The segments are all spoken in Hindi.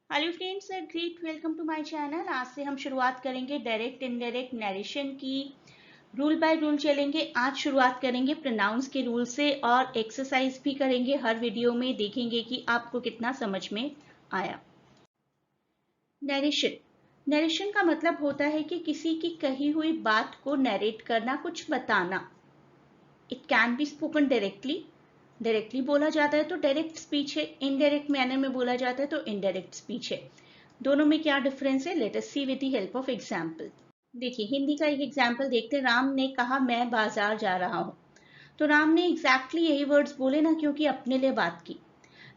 Hello friends, great welcome to my channel. आज से हम शुरुआत करेंगे डायरेक्ट इनडायरेक्ट नरेशन की। रूल बाय रूल चलेंगे। आज शुरुआत करेंगे प्रोनाउंस के रूल से और एक्सरसाइज भी करेंगे। हर वीडियो में देखेंगे कि आपको कितना समझ में आया। नरेशन। नरेशन का मतलब होता है कि किसी की कही हुई बात को नरेट करना, कुछ बताना। It can be spoken directly. Directly बोला जाता है तो डायरेक्ट स्पीच है, इनडायरेक्ट मैनर में बोला जाता है तो इनडायरेक्ट स्पीच है। दोनों में क्या डिफरेंस है, let us see with the help of example. देखिए, हिंदी का एक एग्जांपल देखते हैं। राम ने कहा मैं बाजार जा रहा हूँ। तो राम ने एग्जैक्टली यही वर्ड्स बोले ना, क्योंकि अपने लिए बात की।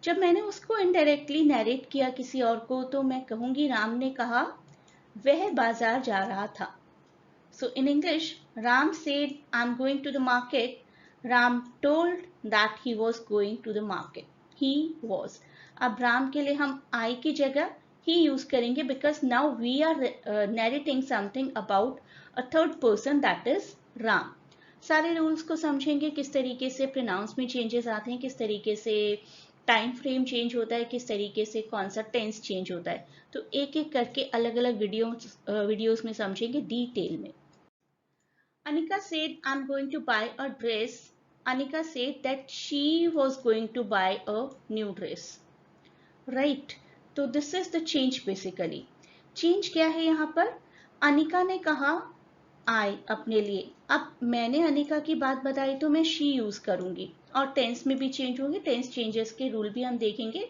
जब मैंने उसको इनडायरेक्टली नरेट किया किसी और को, तो मैं कहूंगी राम ने कहा वह बाजार जा रहा था। So in English, Ram said, I'm going to the market. Ram told that he was going to the market. He was. अब राम के लिए हम I की जगह he use करेंगे because now we are narrating something about a third person, that is Ram. सारे रूल्स को समझेंगे, किस तरीके से प्रोनाउंस में चेंजेस आते हैं, किस तरीके से टाइम फ्रेम चेंज होता है, किस तरीके से कौन सा टेंस चेंज होता है। तो एक एक करके अलग अलग वीडियोस में समझेंगे डिटेल में। Anika said, I'm going to buy a dress. Anika said that she was going to buy a new dress. Right. तो this is the change basically. Change क्या है यहाँ पर? अनिका ने कहा I अपने लिए। अब मैंने अनिका की बात बताई तो मैं she यूज करूंगी और टेंस में भी चेंज होंगे। टेंस चेंजेस के रूल भी हम देखेंगे।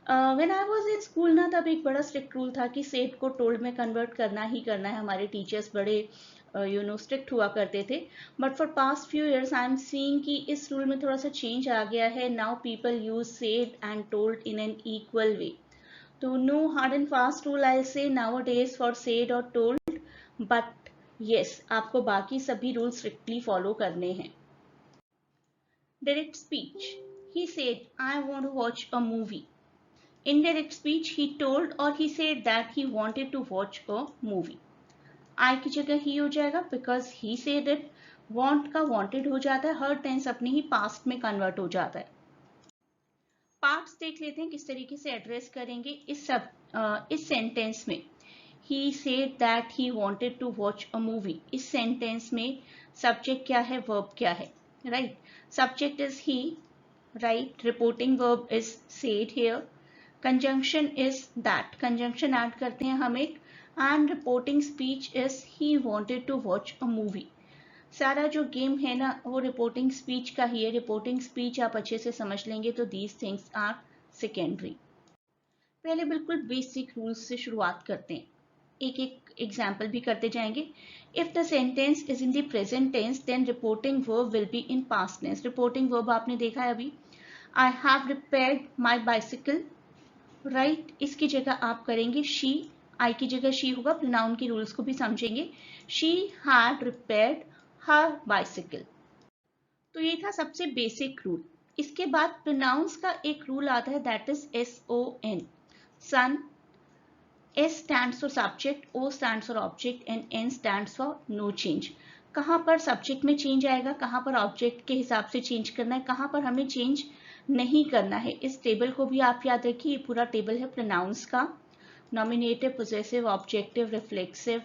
When I was in school ना, तब एक बड़ा स्ट्रिक्ट रूल था कि सेड को टोल्ड में कन्वर्ट करना ही करना है। हमारे टीचर्स बड़े स्ट्रिक्ट हुआ करते थे। But for past few years I am seeing कि इस रूल में थोड़ा सा चेंज आ गया है। Now people use said and told in an equal way. तो no hard and fast rule I say nowadays for said और टोल्ड, बट यस, आपको बाकी सभी रूल स्ट्रिक्टली फॉलो करने हैं। Direct speech, he said I want to watch a movie. Indirect speech, he told or he said that he wanted to watch a movie. I की जगह he हो जाएगा because he said it. Want का wanted हो जाता है, हर टेंस अपने ही past में कन्वर्ट हो जाता है। पार्ट्स देख लेते हैं किस तरीके से एड्रेस करेंगे इस सेंटेंस में। He said that he wanted to watch a movie. इस सेंटेंस में सब्जेक्ट क्या है, वर्ब क्या है, right? Subject is he, right? Reporting verb is said here. Conjunction is that, conjunction add करते हैं हम एक, and reporting speech is he wanted to watch a movie. सारा जो गेम है ना, वो रिपोर्टिंग स्पीच का ही है। रिपोर्टिंग स्पीच आप अच्छे से समझ लेंगे तो दीज थिंग्स आर सेकेंडरी। पहले बिल्कुल बेसिक रूल्स से शुरुआत करते हैं, एक एक एग्जाम्पल भी करते जाएंगे। If the sentence is in the present tense then reporting verb will be in past tense. Reporting verb आपने देखा है अभी, I have repaired my bicycle, right? इसकी जगह आप करेंगे शी, आई की जगह शी होगा। प्रोनाउन के रूल्स को भी समझेंगे। She had repaired her bicycle. तो ये था सबसे बेसिक रूल। इसके बाद प्रोनाउंस का एक रूल आता है, that is SON, son. S stands for subject, O stands for object and N stands for no change. कहाँ पर सब्जेक्ट में चेंज आएगा, कहाँ पर ऑब्जेक्ट के हिसाब से चेंज करना है, कहाँ पर हमें चेंज नहीं करना है। इस टेबल को भी आप याद रखिए, ये पूरा टेबल है प्रोनाउंस का। Nominative, possessive, objective, reflexive,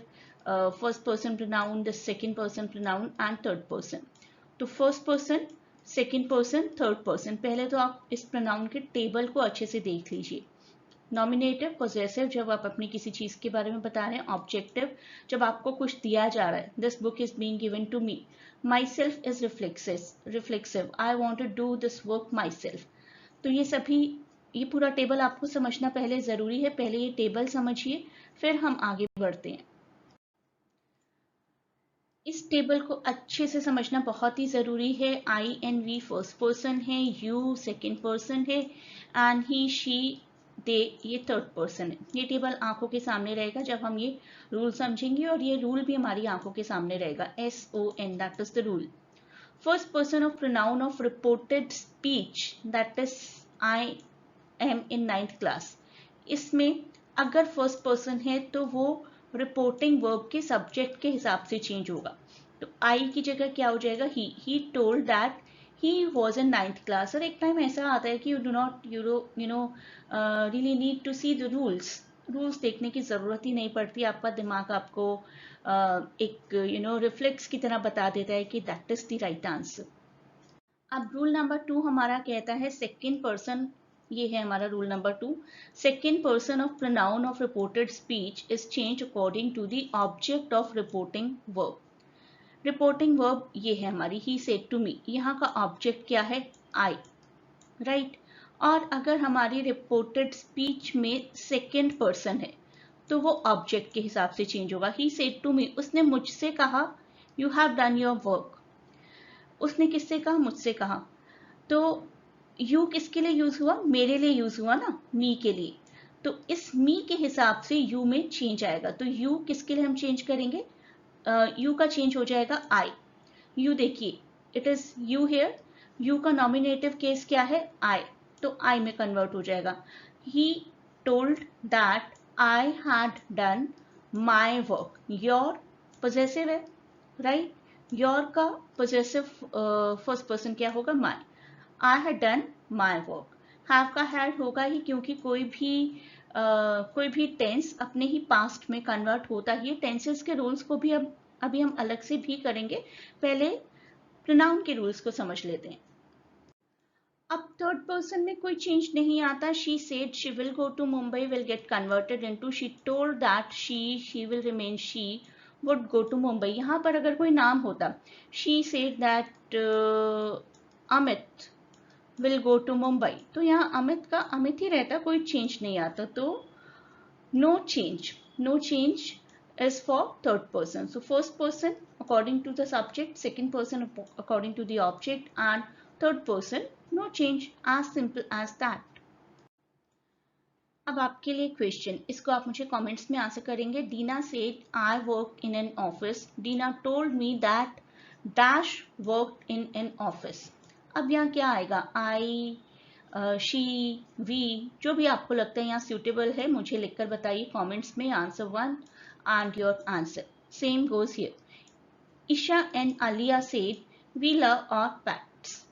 first person pronoun, the second person pronoun and third person. तो first person, second person, third person. पहले तो आप इस प्रोनाउन के टेबल को अच्छे से देख लीजिए। नॉमिनेटिव, पोजेसिव, जब आप अपनी किसी चीज के बारे में बता रहे हैं। ऑब्जेक्टिव, जब आपको कुछ दिया जा रहा है, this book is being given to me. Myself is reflexive, I want to do this work myself. तो ये पूरा टेबल आपको समझना पहले जरूरी है। पहले ये टेबल समझिए, फिर हम आगे बढ़ते हैं। इस टेबल को अच्छे से समझना बहुत ही जरूरी है। INV फर्स्ट पर्सन है, यू सेकंड पर्सन है, एंड ही शी दे ये थर्ड पर्सन है। ये टेबल आंखों के सामने रहेगा जब हम ये रूल समझेंगे, और ये रूल भी हमारी आंखों के सामने रहेगा। SON, that is the rule. First person of pronoun of reported speech, that is I am in 9th class. इसमें अगर फर्स्ट पर्सन है तो वो रिपोर्टिंग वर्ब के सब्जेक्ट के हिसाब से चेंज होगा। तो आई की जगह क्या हो जाएगा, he told that he was in 9th class. और एक टाइम ऐसा आता है कि you do not you know really need to see the rules देखने की ज़रूरत ही नहीं पड़ती, आपका दिमाग आपको एक रिफ्लेक्स की तरह बता देता है कि that is the right answer. अब रूल नंबर 2 हमारा कहता है सेकेंड पर्सन, ये है हमारा rule number 2, second person of pronoun of reported speech is change according to the object of reporting verb. Reporting verb ये है हमारी ही सेड टू मी, यहाँ का ऑब्जेक्ट क्या है, आई, राइट। और अगर हमारी रिपोर्टेड स्पीच में सेकेंड पर्सन है तो वो ऑब्जेक्ट के हिसाब से चेंज होगा। ही सेड टू मी, उसने मुझसे कहा, you have done your work. उसने किससे कहा, मुझसे कहा। तो यू किसके लिए यूज हुआ, मेरे लिए यूज हुआ ना, मी के लिए। तो इस मी के हिसाब से यू में चेंज आएगा। तो यू किसके लिए हम चेंज करेंगे, यू का चेंज हो जाएगा आई। यू देखिए, it is you here, you का नॉमिनेटिव केस क्या है, आई, तो आई में कन्वर्ट हो जाएगा। He told that I had done my work. Your possessive है, राइट। योर का पोजेसिव फर्स्ट पर्सन क्या होगा, my. I had done my work. Have का हैड होगा ही, क्योंकि कोई भी टेंस अपने ही पास्ट में कन्वर्ट होता ही है। टेंसेस के रूल्स को भी अब अभी हम अलग से भी करेंगे, पहले प्रोनाउन के रूल्स को समझ लेते हैं। अब थर्ड पर्सन में कोई चेंज नहीं आता। She said she will go to Mumbai will get converted into she told that she will remain she would go to Mumbai. यहाँ पर अगर कोई नाम होता, she said that Amit will go to Mumbai, तो यहाँ अमित का अमित ही रहता, कोई चेंज नहीं आता। तो no change is for third person. So first person according to the subject, second person according to the object, and third person no change, as simple as that. अब आपके लिए क्वेश्चन, इसको आप मुझे कमेंट्स में आंसर करेंगे। Deena said I work in an office, Deena told me that dash work in an office. अब यहाँ क्या आएगा, आई, शी, वी, जो भी आपको लगता है यहाँ सूटेबल है मुझे लिखकर बताइए कमेंट्स में, answer 1 and your answer. Same goes here. Isha and Alia said, we love our pets.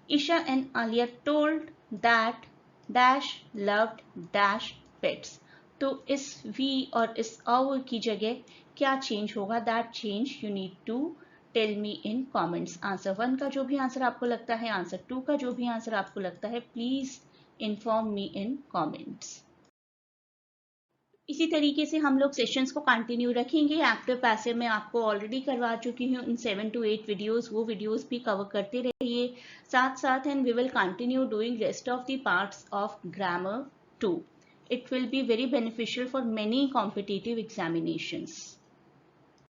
Isha and Alia told that dash loved dash pets. तो इस we और इस our की जगह क्या चेंज होगा, that change you need to tell me in comments. Answer 1 का जो भी आंसर आपको लगता है, आंसर 2 का जो भी आंसर आपको लगता है, please inform me in comments. इसी तरीके से हम लोग सेशंस को कंटिन्यू रखेंगे। एक्टिव पैसिव में आपको ऑलरेडी करवा चुकी हूँ इन 7 to 8 वीडियोस, वो वीडियोस भी कवर करते रहिए साथ साथ, and we will continue doing rest of the parts of grammar too. It will be very beneficial for many competitive examinations.